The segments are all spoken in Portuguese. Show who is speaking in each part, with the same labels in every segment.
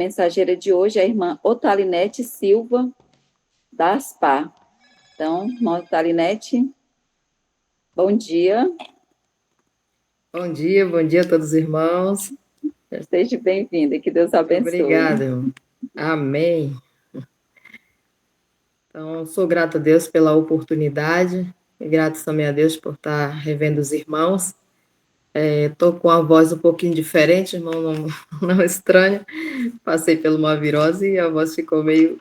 Speaker 1: mensageira de hoje é a irmã Otalinete Silva, da ASPAR. Então, irmã Otalinete, bom dia.
Speaker 2: Bom dia a todos os irmãos.
Speaker 1: Seja bem-vinda e que Deus abençoe.
Speaker 2: Obrigada, irmão. Amém. Então, sou grata a Deus pela oportunidade e grato também a Deus por estar revendo os irmãos. Estou com a voz um pouquinho diferente, irmão, não, não estranha. Passei por uma virose e a voz ficou meio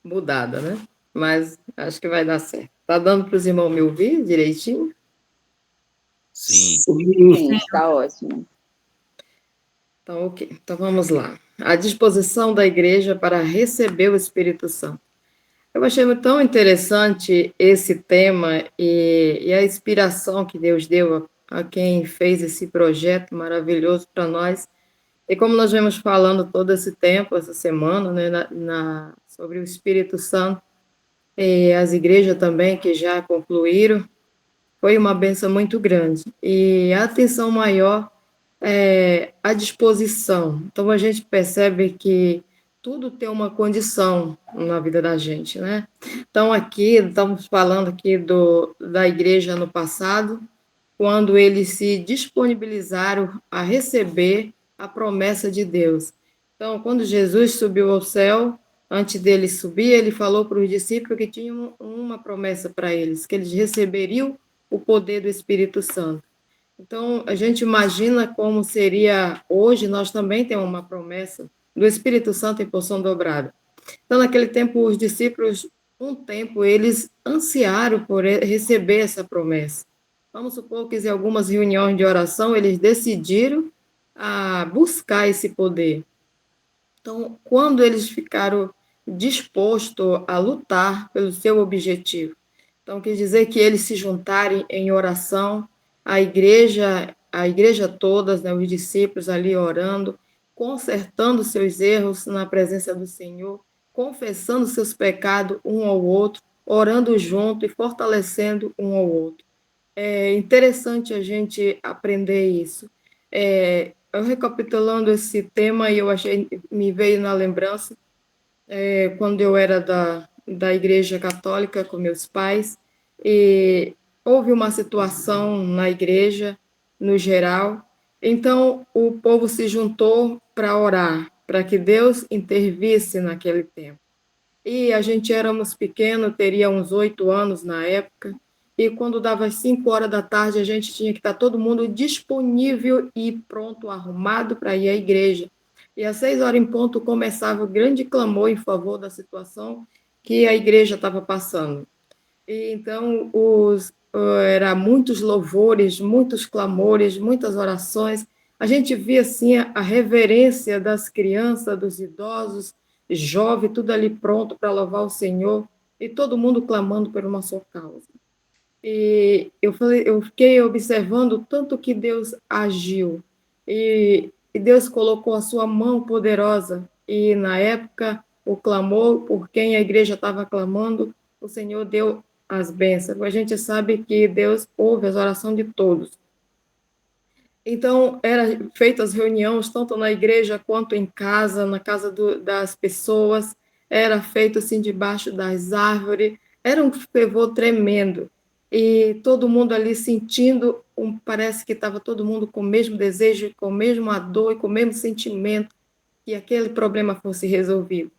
Speaker 2: mudada, né? Mas acho que vai dar certo. Tá dando para os irmãos me ouvir direitinho?
Speaker 3: Sim.
Speaker 1: Sim, está ótimo.
Speaker 2: Então, ok. Então vamos lá. A disposição da igreja para receber o Espírito Santo. Eu achei tão interessante esse tema e a inspiração que Deus deu a quem fez esse projeto maravilhoso para nós. E como nós vemos falando todo esse tempo, essa semana, né, sobre o Espírito Santo, e as igrejas também que já concluíram, foi uma benção muito grande. E a atenção maior é a disposição. Então a gente percebe que tudo tem uma condição na vida da gente, né? Então aqui estamos falando aqui da igreja no passado, quando eles se disponibilizaram a receber a promessa de Deus. Então, quando Jesus subiu ao céu, antes dele subir, ele falou para os discípulos que tinha uma promessa para eles, que eles receberiam o poder do Espírito Santo. Então, a gente imagina como seria hoje, nós também temos uma promessa do Espírito Santo em porção dobrada. Então, naquele tempo, os discípulos, eles ansiaram por receber essa promessa. Vamos supor que em algumas reuniões de oração, eles decidiram buscar esse poder. Então, quando eles ficaram dispostos a lutar pelo seu objetivo, então quer dizer que eles se juntarem em oração, a igreja todas, né, os discípulos ali orando, consertando seus erros na presença do Senhor, confessando seus pecados um ao outro, orando junto e fortalecendo um ao outro. É interessante a gente aprender isso. Eu recapitulando esse tema, me veio na lembrança, quando eu era da Igreja Católica com meus pais, e houve uma situação na igreja, no geral, então o povo se juntou para orar, para que Deus intervisse naquele tempo. E a gente éramos pequenos, teria uns 8 anos na época, e quando dava as 5 horas da tarde, a gente tinha que estar todo mundo disponível e pronto, arrumado para ir à igreja. E às 6 horas em ponto começava o grande clamor em favor da situação que a igreja estava passando. E então era muitos louvores, muitos clamores, muitas orações. A gente via assim a reverência das crianças, dos idosos, jovens, tudo ali pronto para louvar o Senhor e todo mundo clamando por uma só causa. E eu fiquei observando o tanto que Deus agiu e Deus colocou a sua mão poderosa e na época o clamor por quem a igreja estava clamando, o Senhor deu as bênçãos. A gente sabe que Deus ouve as orações de todos. Então, eram feitas reuniões, tanto na igreja quanto em casa, na casa das pessoas, era feito assim debaixo das árvores, era um fervor tremendo. E todo mundo ali sentindo, parece que estava todo mundo com o mesmo desejo, com a mesma dor e com o mesmo sentimento, que aquele problema fosse resolvido.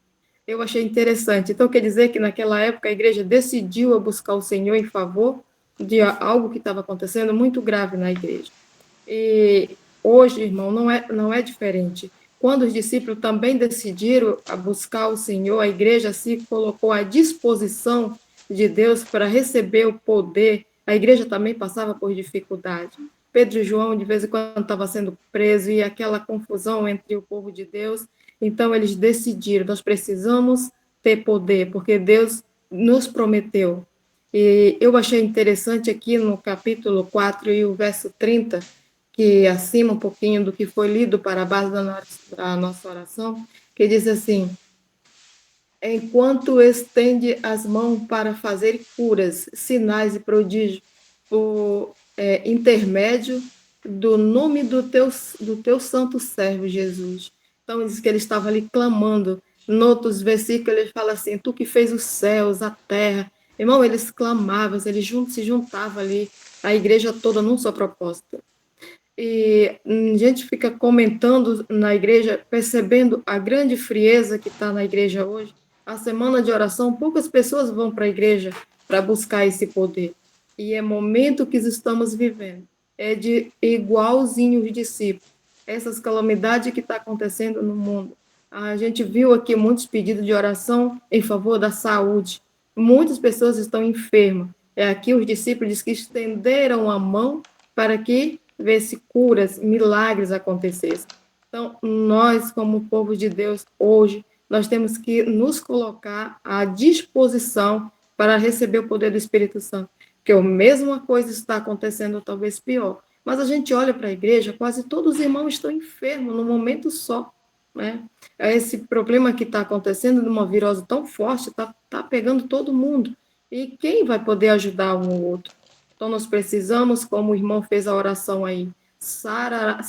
Speaker 2: Eu achei interessante. Então, quer dizer que naquela época a igreja decidiu buscar o Senhor em favor de algo que estava acontecendo muito grave na igreja. E hoje, irmão, não é diferente. Quando os discípulos também decidiram buscar o Senhor, a igreja se colocou à disposição de Deus para receber o poder. A igreja também passava por dificuldade. Pedro e João, de vez em quando, estavam sendo presos e aquela confusão entre o povo de Deus. Então, eles decidiram, nós precisamos ter poder, porque Deus nos prometeu. E eu achei interessante aqui no capítulo 4 e o verso 30, que acima um pouquinho do que foi lido para a base da nossa oração, que diz assim: enquanto estende as mãos para fazer curas, sinais e prodígios, por intermédio do nome do teu santo servo Jesus. Então, diz que ele estava ali clamando. Em outros versículos, ele fala assim, tu que fez os céus, a terra. Irmão, eles clamavam, eles se juntavam ali, a igreja toda num só propósito. E a gente fica comentando na igreja, percebendo a grande frieza que está na igreja hoje. A semana de oração, poucas pessoas vão para a igreja para buscar esse poder. E é momento que estamos vivendo. É de igualzinho os discípulos. Essas calamidades que está acontecendo no mundo. A gente viu aqui muitos pedidos de oração em favor da saúde. Muitas pessoas estão enfermas. É aqui os discípulos que estenderam a mão para que ver se curas, milagres acontecessem. Então, nós, como povo de Deus, hoje, nós temos que nos colocar à disposição para receber o poder do Espírito Santo, porque a mesma coisa está acontecendo, talvez pior. Mas a gente olha para a igreja, quase todos os irmãos estão enfermos num momento só, né? Esse problema que está acontecendo de uma virose tão forte está pegando todo mundo. E quem vai poder ajudar um ou outro? Então, nós precisamos, como o irmão fez a oração aí, sarar,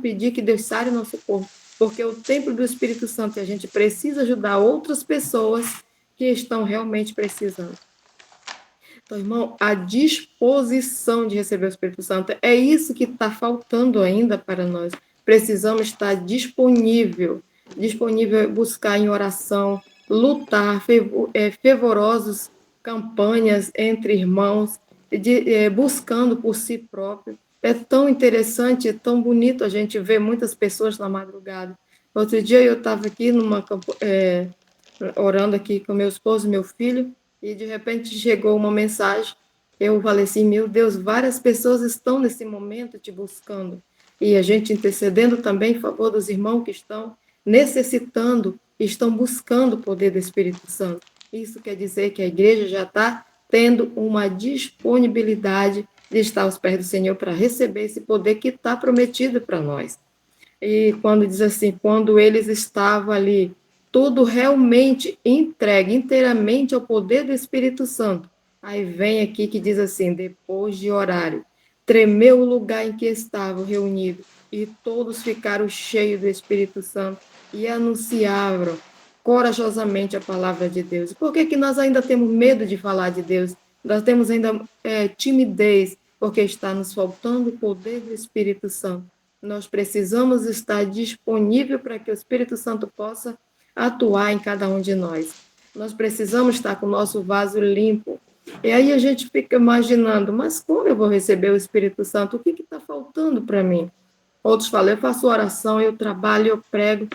Speaker 2: pedir que Deus sare nosso corpo, porque o templo do Espírito Santo, e a gente precisa ajudar outras pessoas que estão realmente precisando. Então, irmão, a disposição de receber o Espírito Santo, é isso que está faltando ainda para nós. Precisamos estar disponível buscar em oração, lutar, fervorosos campanhas entre irmãos, buscando por si próprio. É tão interessante, é tão bonito a gente ver muitas pessoas na madrugada. Outro dia eu estava aqui orando aqui com meu esposo e meu filho, e de repente chegou uma mensagem. Eu falei assim, meu Deus, várias pessoas estão nesse momento te buscando. E a gente intercedendo também em favor dos irmãos que estão necessitando, estão buscando o poder do Espírito Santo. Isso quer dizer que a igreja já está tendo uma disponibilidade de estar aos pés do Senhor para receber esse poder que está prometido para nós. E quando diz assim, quando eles estavam ali, tudo realmente entregue inteiramente ao poder do Espírito Santo. Aí vem aqui que diz assim, depois de horário, tremeu o lugar em que estavam reunidos, e todos ficaram cheios do Espírito Santo e anunciavam corajosamente a palavra de Deus. Por que nós ainda temos medo de falar de Deus? Nós temos ainda timidez, porque está nos faltando o poder do Espírito Santo. Nós precisamos estar disponível para que o Espírito Santo possa atuar em cada um de nós. Nós precisamos estar com o nosso vaso limpo. E aí a gente fica imaginando, mas como eu vou receber o Espírito Santo? O que está faltando para mim? Outros falam, eu faço oração, eu trabalho, eu prego,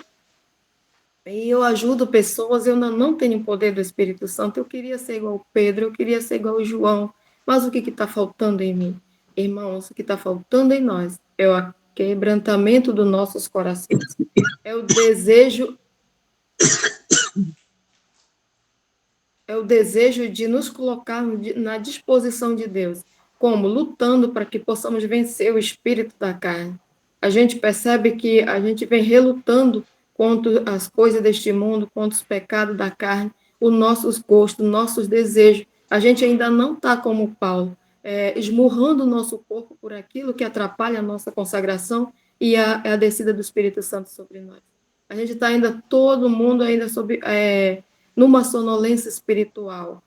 Speaker 2: e eu ajudo pessoas, eu não tenho o poder do Espírito Santo. Eu queria ser igual ao Pedro, eu queria ser igual ao João, mas o que está faltando em mim? Irmãos, o que está faltando em nós é o quebrantamento dos nossos corações. É o desejo de nos colocar na disposição de Deus, como lutando para que possamos vencer o espírito da carne. A gente percebe que a gente vem relutando contra as coisas deste mundo, contra os pecados da carne, os nossos gostos, nossos desejos. A gente ainda não está como Paulo, esmurrando o nosso corpo por aquilo que atrapalha a nossa consagração e a descida do Espírito Santo sobre nós. A gente está ainda, todo mundo ainda numa sonolência espiritual.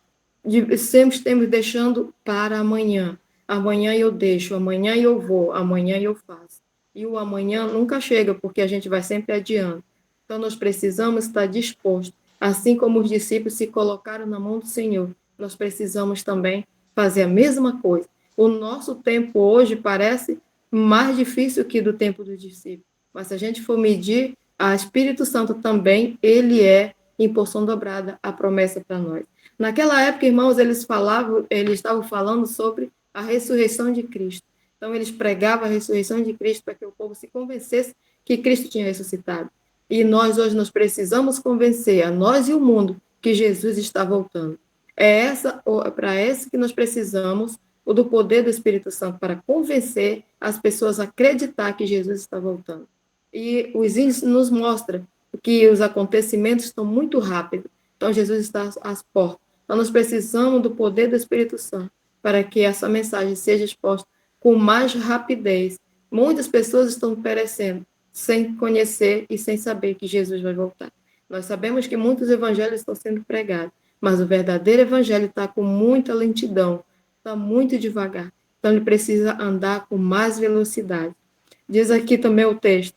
Speaker 2: Sempre estamos deixando para amanhã. Amanhã eu deixo, amanhã eu vou, amanhã eu faço. E o amanhã nunca chega, porque a gente vai sempre adiando. Então, nós precisamos estar dispostos. Assim como os discípulos se colocaram na mão do Senhor, nós precisamos também fazer a mesma coisa. O nosso tempo hoje parece mais difícil que do tempo dos discípulos. Mas se a gente for medir, o Espírito Santo também, ele é em porção dobrada a promessa para nós. Naquela época, irmãos, eles estavam falando sobre a ressurreição de Cristo. Então, eles pregavam a ressurreição de Cristo para que o povo se convencesse que Cristo tinha ressuscitado. E nós, hoje, nós precisamos convencer a nós e o mundo que Jesus está voltando. É para essa que nós precisamos do poder do Espírito Santo, para convencer as pessoas a acreditar que Jesus está voltando. E os índices nos mostram que os acontecimentos estão muito rápidos. Então, Jesus está às portas. Então, nós precisamos do poder do Espírito Santo para que essa mensagem seja exposta com mais rapidez. Muitas pessoas estão perecendo sem conhecer e sem saber que Jesus vai voltar. Nós sabemos que muitos evangelhos estão sendo pregados, mas o verdadeiro evangelho está com muita lentidão, está muito devagar. Então ele precisa andar com mais velocidade. Diz aqui também o texto: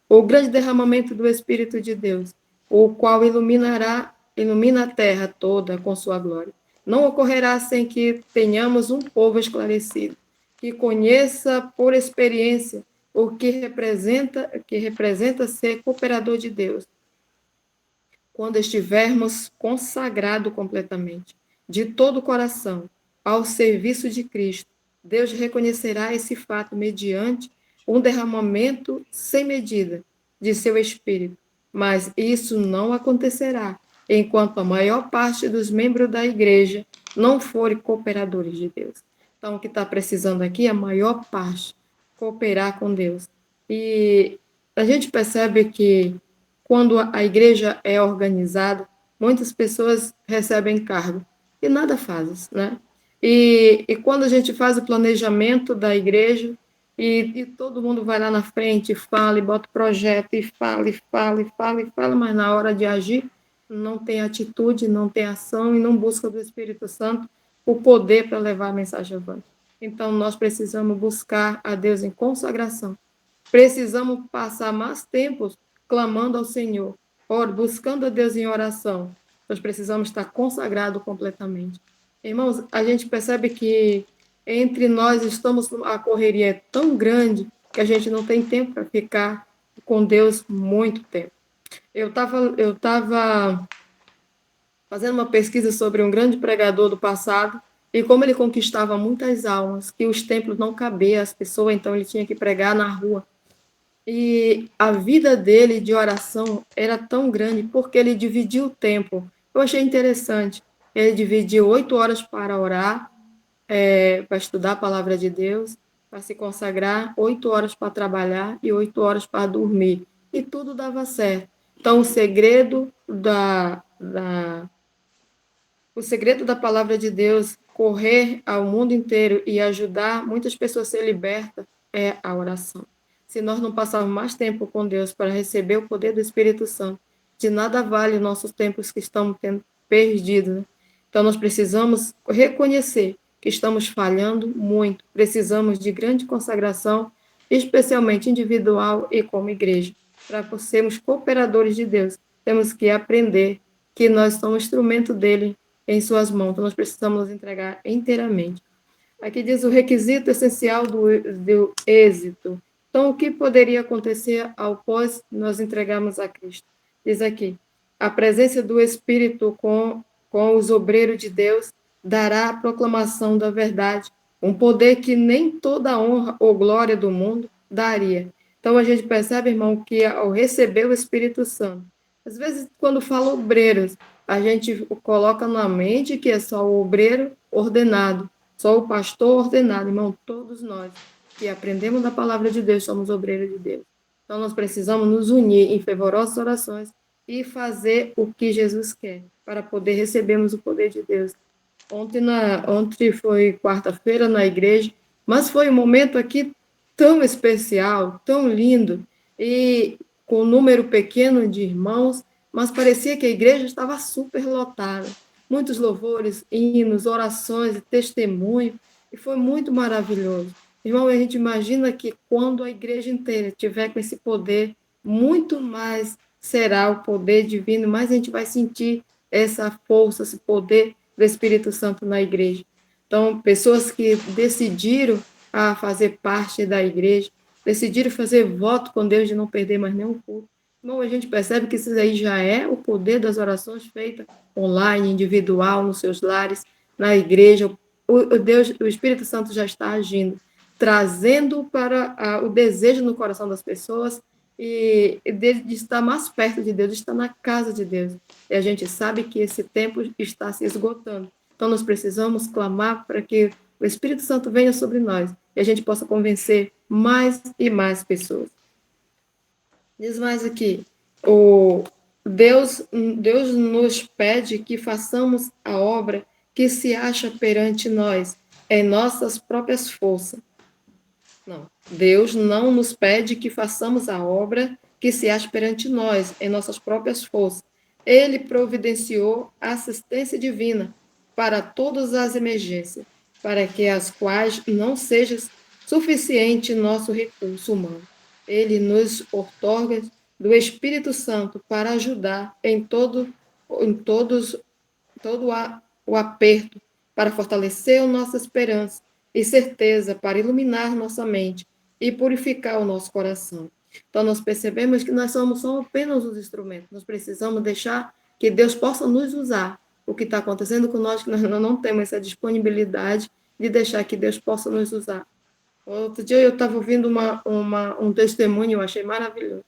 Speaker 2: o grande derramamento do Espírito de Deus, o qual ilumina a terra toda com sua glória. Não ocorrerá sem que tenhamos um povo esclarecido, que conheça por experiência o que representa ser cooperador de Deus. Quando estivermos consagrados completamente, de todo o coração, ao serviço de Cristo, Deus reconhecerá esse fato mediante um derramamento sem medida de seu Espírito. Mas isso não acontecerá enquanto a maior parte dos membros da igreja não forem cooperadores de Deus. Então, o que está precisando aqui é a maior parte cooperar com Deus. E a gente percebe que quando a igreja é organizada, muitas pessoas recebem cargo e nada fazem, né? E quando a gente faz o planejamento da igreja e todo mundo vai lá na frente, fala e bota projeto e fala, mas na hora de agir não tem atitude, não tem ação e não busca do Espírito Santo o poder para levar a mensagem avante. Então, nós precisamos buscar a Deus em consagração. Precisamos passar mais tempo clamando ao Senhor, buscando a Deus em oração. Nós precisamos estar consagrados completamente. Irmãos, a gente percebe que entre nós a correria é tão grande que a gente não tem tempo para ficar com Deus muito tempo. Eu estava fazendo uma pesquisa sobre um grande pregador do passado e como ele conquistava muitas almas, que os templos não cabiam às pessoas, então ele tinha que pregar na rua. E a vida dele de oração era tão grande porque ele dividiu o tempo. Eu achei interessante. Ele dividiu 8 horas para orar, para estudar a palavra de Deus, para se consagrar, 8 horas para trabalhar e 8 horas para dormir. E tudo dava certo. Então, o segredo da palavra de Deus correr ao mundo inteiro e ajudar muitas pessoas a ser libertas é a oração. Se nós não passarmos mais tempo com Deus para receber o poder do Espírito Santo, de nada vale os nossos tempos que estamos tendo perdidos. Né? Então, nós precisamos reconhecer que estamos falhando muito, precisamos de grande consagração, especialmente individual e como igreja. Para sermos cooperadores de Deus, temos que aprender que nós somos instrumento dele em suas mãos, então nós precisamos nos entregar inteiramente. Aqui diz o requisito essencial do êxito. Então, o que poderia acontecer após nós entregarmos a Cristo? Diz aqui, a presença do Espírito com os obreiros de Deus dará a proclamação da verdade, um poder que nem toda a honra ou glória do mundo daria. Então, a gente percebe, irmão, que ao receber o Espírito Santo, às vezes, quando fala obreiros, a gente coloca na mente que é só o obreiro ordenado, só o pastor ordenado. Irmão, todos nós que aprendemos da palavra de Deus somos obreiros de Deus. Então, nós precisamos nos unir em fervorosas orações e fazer o que Jesus quer, para poder recebermos o poder de Deus. Ontem foi quarta-feira na igreja, mas foi um momento aqui tão especial, tão lindo, e com um número pequeno de irmãos, mas parecia que a igreja estava super lotada. Muitos louvores, hinos, orações e testemunho, e foi muito maravilhoso. Irmão, a gente imagina que quando a igreja inteira tiver com esse poder, muito mais será o poder divino, mais a gente vai sentir essa força, esse poder do Espírito Santo na igreja. Então, pessoas que decidiram a fazer parte da igreja, decidiram fazer voto com Deus de não perder mais nenhum culto. Então, a gente percebe que isso aí já é o poder das orações feitas online, individual, nos seus lares, na igreja. O Espírito Santo já está agindo, trazendo para o desejo no coração das pessoas e de estar mais perto de Deus, de estar na casa de Deus. E a gente sabe que esse tempo está se esgotando. Então, nós precisamos clamar para que o Espírito Santo venha sobre nós e a gente possa convencer mais e mais pessoas. Diz mais aqui, Deus nos pede que façamos a obra que se acha perante nós, em nossas próprias forças. Não. Deus não nos pede que façamos a obra que se acha perante nós, em nossas próprias forças. Ele providenciou a assistência divina para todas as emergências, para que as quais não seja suficiente nosso recurso humano. Ele nos outorga do Espírito Santo para ajudar em o aperto, para fortalecer a nossa esperança e certeza, para iluminar nossa mente e purificar o nosso coração. Então, nós percebemos que nós somos só apenas os instrumentos. Nós precisamos deixar que Deus possa nos usar. O que está acontecendo com nós, que nós não temos essa disponibilidade de deixar que Deus possa nos usar. Outro dia eu estava ouvindo um testemunho, eu achei maravilhoso.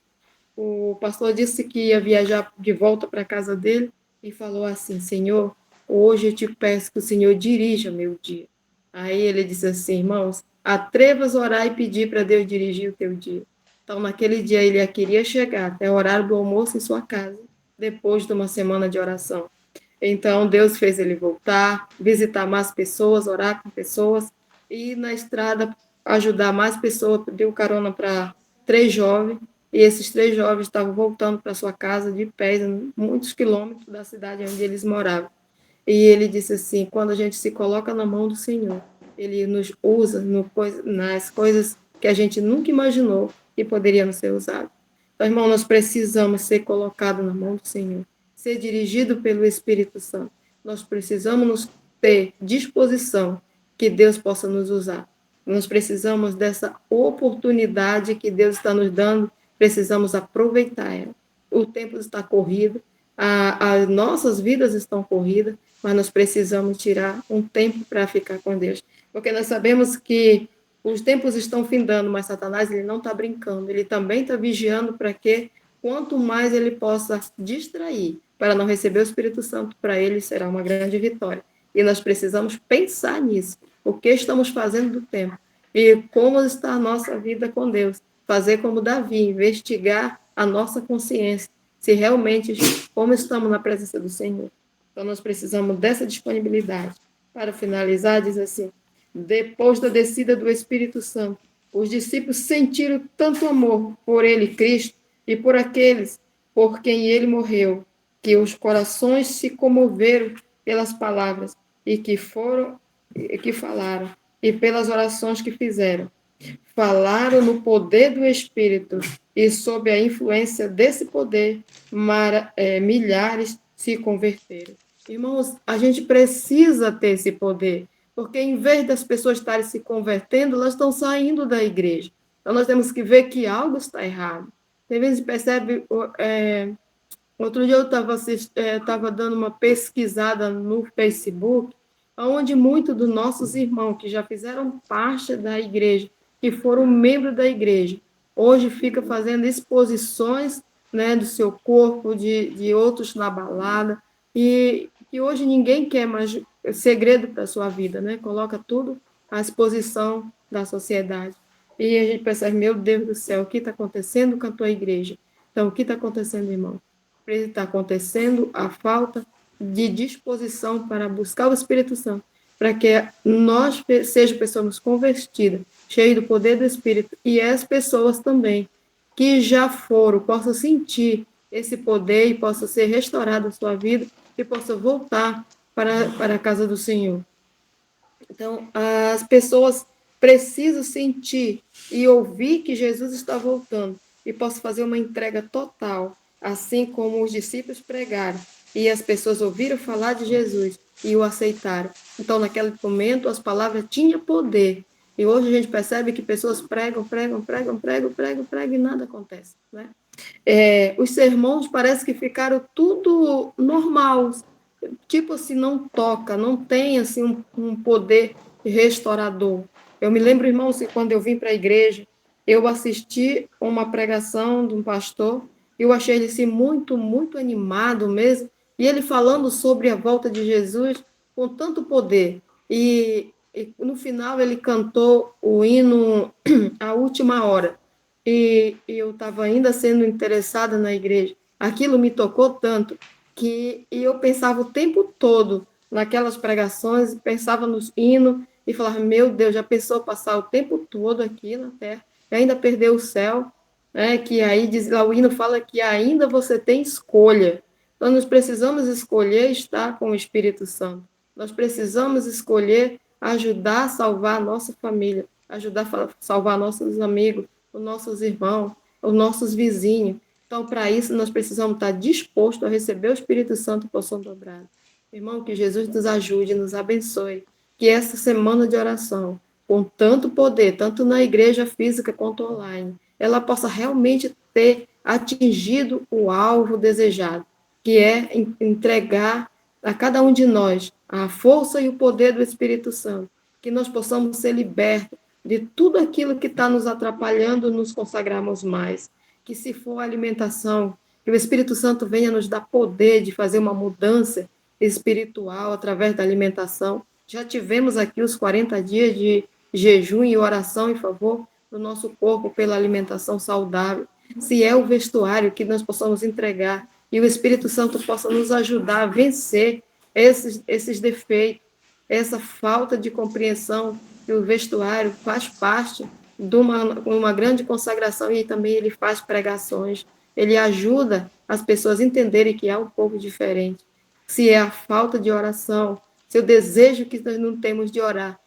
Speaker 2: O pastor disse que ia viajar de volta para a casa dele e falou assim: Senhor, hoje eu te peço que o Senhor dirija meu dia. Aí ele disse assim: irmãos, atrevas a orar e pedir para Deus dirigir o teu dia. Então, naquele dia, ele queria chegar até o horário do almoço em sua casa, depois de uma semana de oração. Então, Deus fez ele voltar, visitar mais pessoas, orar com pessoas, e na estrada ajudar mais pessoas, deu carona para 3 jovens, e esses 3 jovens estavam voltando para sua casa de pés, muitos quilômetros da cidade onde eles moravam. E ele disse assim: quando a gente se coloca na mão do Senhor, ele nos usa nas coisas que a gente nunca imaginou que poderiam ser usadas. Então, irmão, nós precisamos ser colocados na mão do Senhor, ser dirigido pelo Espírito Santo. Nós precisamos nos ter disposição que Deus possa nos usar. Nós precisamos dessa oportunidade que Deus está nos dando, precisamos aproveitar ela. O tempo está corrido, as nossas vidas estão corridas, mas nós precisamos tirar um tempo para ficar com Deus. Porque nós sabemos que os tempos estão findando, mas Satanás ele não está brincando, ele também está vigiando para que, quanto mais ele possa distrair, para não receber o Espírito Santo, para ele será uma grande vitória. E nós precisamos pensar nisso, o que estamos fazendo do tempo, e como está a nossa vida com Deus. Fazer como Davi, investigar a nossa consciência, se realmente como estamos na presença do Senhor. Então, nós precisamos dessa disponibilidade. Para finalizar, diz assim: depois da descida do Espírito Santo, os discípulos sentiram tanto amor por ele, Cristo, e por aqueles por quem ele morreu, que os corações se comoveram pelas palavras e que falaram, e pelas orações que fizeram. Falaram no poder do Espírito, e sob a influência desse poder, milhares se converteram. Irmãos, a gente precisa ter esse poder, porque em vez das pessoas estarem se convertendo, elas estão saindo da igreja. Então, nós temos que ver que algo está errado. Às vezes percebe... outro dia eu estava dando uma pesquisada no Facebook, onde muitos dos nossos irmãos que já fizeram parte da igreja, que foram membros da igreja, hoje fica fazendo exposições, né, do seu corpo, de outros na balada, e hoje ninguém quer mais segredo para a sua vida, né? Coloca tudo à exposição da sociedade. E a gente pensa: meu Deus do céu, o que está acontecendo com a tua igreja? Então, o que está acontecendo, irmão? Está acontecendo a falta de disposição para buscar o Espírito Santo, para que nós sejamos pessoas convertidas, cheias do poder do Espírito, e as pessoas também que já foram possam sentir esse poder e possa ser restaurada a sua vida e possa voltar para a casa do Senhor. Então, as pessoas precisam sentir e ouvir que Jesus está voltando e possam fazer uma entrega total, assim como os discípulos pregaram e as pessoas ouviram falar de Jesus e o aceitaram. Então, naquele momento, as palavras tinham poder. E hoje a gente percebe que pessoas pregam e nada acontece, né? Os sermões parece que ficaram tudo normal, tipo assim, não toca, não tem assim um poder restaurador. Eu me lembro, irmãos, que quando eu vim para a igreja, eu assisti uma pregação de um pastor, e eu achei ele assim, muito, muito animado mesmo, e ele falando sobre a volta de Jesus com tanto poder. E no final ele cantou o hino A Última Hora, e eu estava ainda sendo interessada na igreja. Aquilo me tocou tanto que eu pensava o tempo todo naquelas pregações, pensava nos hinos, e falava, meu Deus, já pensou passar o tempo todo aqui na Terra e ainda perder o céu? Que aí diz, lá o hino fala que ainda você tem escolha. Então, nós precisamos escolher estar com o Espírito Santo. Nós precisamos escolher ajudar a salvar a nossa família, ajudar a salvar nossos amigos, os nossos irmãos, os nossos vizinhos. Então, para isso, nós precisamos estar dispostos a receber o Espírito Santo por porção dobrada. Irmão, que Jesus nos ajude, nos abençoe. Que essa semana de oração, com tanto poder, tanto na igreja física quanto online, ela possa realmente ter atingido o alvo desejado, que é entregar a cada um de nós a força e o poder do Espírito Santo, que nós possamos ser libertos de tudo aquilo que está nos atrapalhando, nos consagrarmos mais, que se for alimentação, que o Espírito Santo venha nos dar poder de fazer uma mudança espiritual através da alimentação. Já tivemos aqui os 40 dias de jejum e oração em favor do nosso corpo pela alimentação saudável. Se é o vestuário que nós possamos entregar e o Espírito Santo possa nos ajudar a vencer esses defeitos, essa falta de compreensão que o vestuário faz parte de uma grande consagração e também ele faz pregações. Ele ajuda as pessoas a entenderem que há um povo diferente. Se é a falta de oração, se o desejo que nós não temos de orar.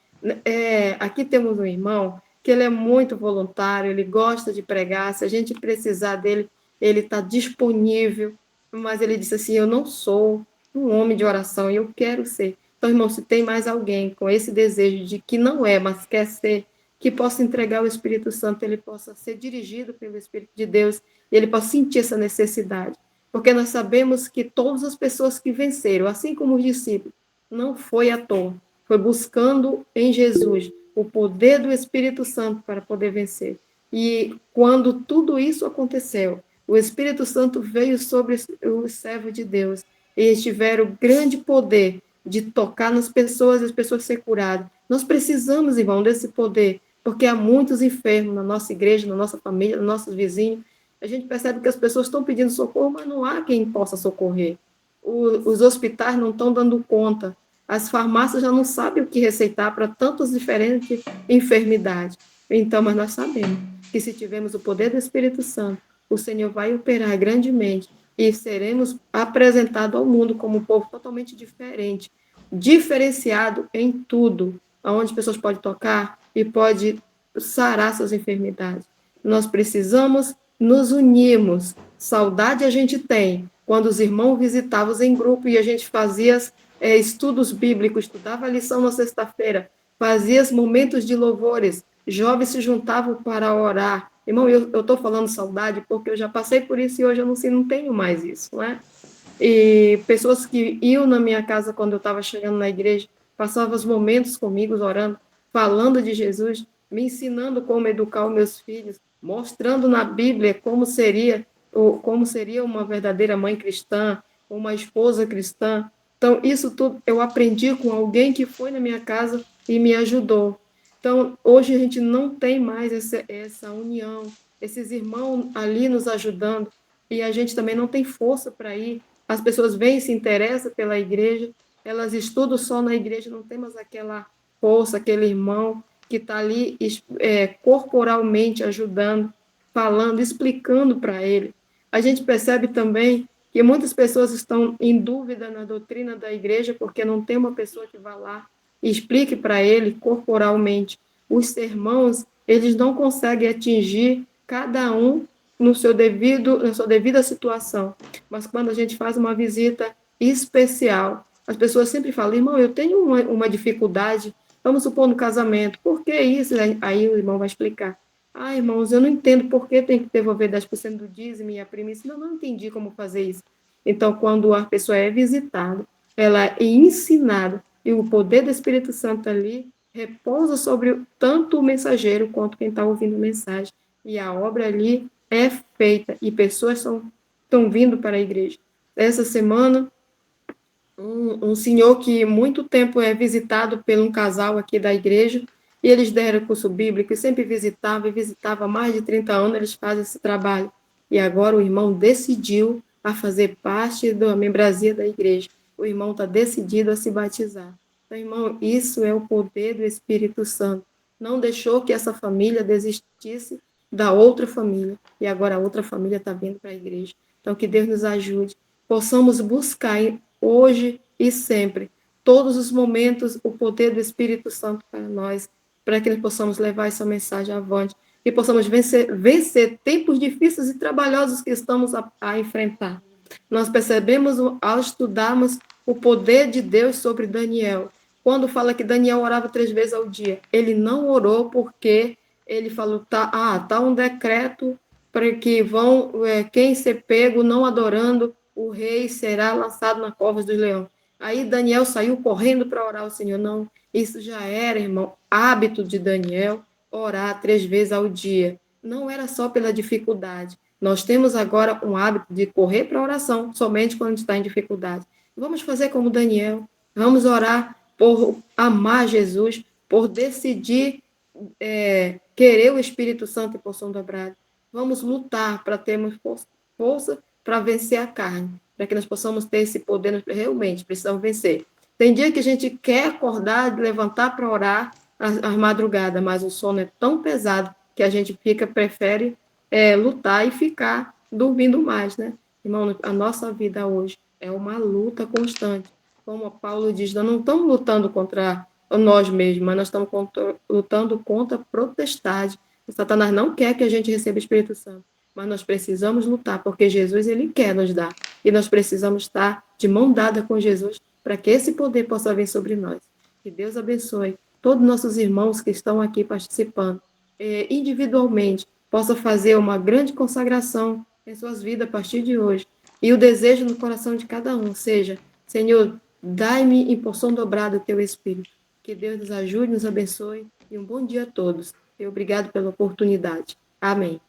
Speaker 2: Aqui temos um irmão que ele é muito voluntário, ele gosta de pregar, se a gente precisar dele, ele está disponível, mas ele disse assim, eu não sou um homem de oração, e eu quero ser. Então, irmão, se tem mais alguém com esse desejo de que não é, mas quer ser, que possa entregar o Espírito Santo, ele possa ser dirigido pelo Espírito de Deus, e ele possa sentir essa necessidade. Porque nós sabemos que todas as pessoas que venceram, assim como os discípulos, não foi à toa, foi buscando em Jesus o poder do Espírito Santo para poder vencer. E quando tudo isso aconteceu, o Espírito Santo veio sobre os servos de Deus, e eles tiveram grande poder de tocar nas pessoas e as pessoas ser curadas. Nós precisamos, irmão, desse poder, porque há muitos enfermos na nossa igreja, na nossa família, nos nossos vizinhos. A gente percebe que as pessoas estão pedindo socorro, mas não há quem possa socorrer. Os hospitais não estão dando conta. As farmácias já não sabem o que receitar para tantas diferentes enfermidades. Então, mas nós sabemos que se tivermos o poder do Espírito Santo, o Senhor vai operar grandemente e seremos apresentados ao mundo como um povo totalmente diferente, diferenciado em tudo, onde as pessoas podem tocar e podem sarar suas enfermidades. Nós precisamos nos unirmos. Saudade a gente tem quando os irmãos visitavam em grupo e a gente fazia estudos bíblicos, estudava a lição na sexta-feira, fazia momentos de louvores, jovens se juntavam para orar. Irmão, eu estou falando saudade porque eu já passei por isso e hoje eu não tenho mais isso, não é? E pessoas que iam na minha casa quando eu estava chegando na igreja, passavam os momentos comigo, orando, falando de Jesus, me ensinando como educar os meus filhos, mostrando na Bíblia como seria uma verdadeira mãe cristã, uma esposa cristã. Então, isso tudo eu aprendi com alguém que foi na minha casa e me ajudou. Então, hoje a gente não tem mais essa união, esses irmãos ali nos ajudando, e a gente também não tem força para ir. As pessoas vêm e se interessam pela igreja, elas estudam só na igreja, não tem mais aquela força, aquele irmão que está ali corporalmente ajudando, falando, explicando para ele. A gente percebe também que muitas pessoas estão em dúvida na doutrina da igreja porque não tem uma pessoa que vá lá e explique para ele corporalmente. Os sermãos, eles não conseguem atingir cada um na sua devida situação. Mas quando a gente faz uma visita especial, as pessoas sempre falam, irmão, eu tenho uma dificuldade, vamos supor no casamento, por que isso? Aí o irmão vai explicar. Irmãos, eu não entendo por que tem que devolver 10% do dízimo e a primícia. Não entendi como fazer isso. Então, quando a pessoa é visitada, ela é ensinada, e o poder do Espírito Santo ali repousa sobre tanto o mensageiro quanto quem está ouvindo a mensagem. E a obra ali é feita, e pessoas estão vindo para a igreja. Essa semana, um senhor que muito tempo é visitado por um casal aqui da igreja, e eles deram curso bíblico e sempre visitava há mais de 30 anos, eles fazem esse trabalho. E agora o irmão decidiu a fazer parte da membresia da igreja. O irmão está decidido a se batizar. Então, irmão, isso é o poder do Espírito Santo. Não deixou que essa família desistisse da outra família. E agora a outra família está vindo para a igreja. Então, que Deus nos ajude. Possamos buscar hoje e sempre, todos os momentos, o poder do Espírito Santo para nós, para que nós possamos levar essa mensagem avante e possamos vencer tempos difíceis e trabalhosos que estamos a enfrentar. Nós percebemos ao estudarmos o poder de Deus sobre Daniel. Quando fala que Daniel orava 3 vezes ao dia, ele não orou porque ele falou, tá um decreto para que quem ser pego não adorando o rei será lançado na cova dos leões. Aí Daniel saiu correndo para orar ao Senhor. Não, isso já era, irmão, hábito de Daniel, orar 3 vezes ao dia. Não era só pela dificuldade. Nós temos agora um hábito de correr para a oração somente quando está em dificuldade. Vamos fazer como Daniel. Vamos orar por amar Jesus, por decidir querer o Espírito Santo em porção dobrada. Vamos lutar para termos força para vencer a carne, para que nós possamos ter esse poder. Nós realmente precisamos vencer. Tem dia que a gente quer acordar, levantar para orar às madrugadas, mas o sono é tão pesado que a gente prefere lutar e ficar dormindo mais, né? Irmão, a nossa vida hoje é uma luta constante. Como Paulo diz, nós não estamos lutando contra nós mesmos, mas nós estamos lutando contra a potestade. O Satanás não quer que a gente receba o Espírito Santo, mas nós precisamos lutar, porque Jesus, ele quer nos dar. E nós precisamos estar de mão dada com Jesus para que esse poder possa vir sobre nós. Que Deus abençoe todos os nossos irmãos que estão aqui participando, individualmente, possa fazer uma grande consagração em suas vidas a partir de hoje. E o desejo no coração de cada um seja, Senhor, dai-me em porção dobrada o teu Espírito. Que Deus nos ajude, nos abençoe e um bom dia a todos. E obrigado pela oportunidade. Amém.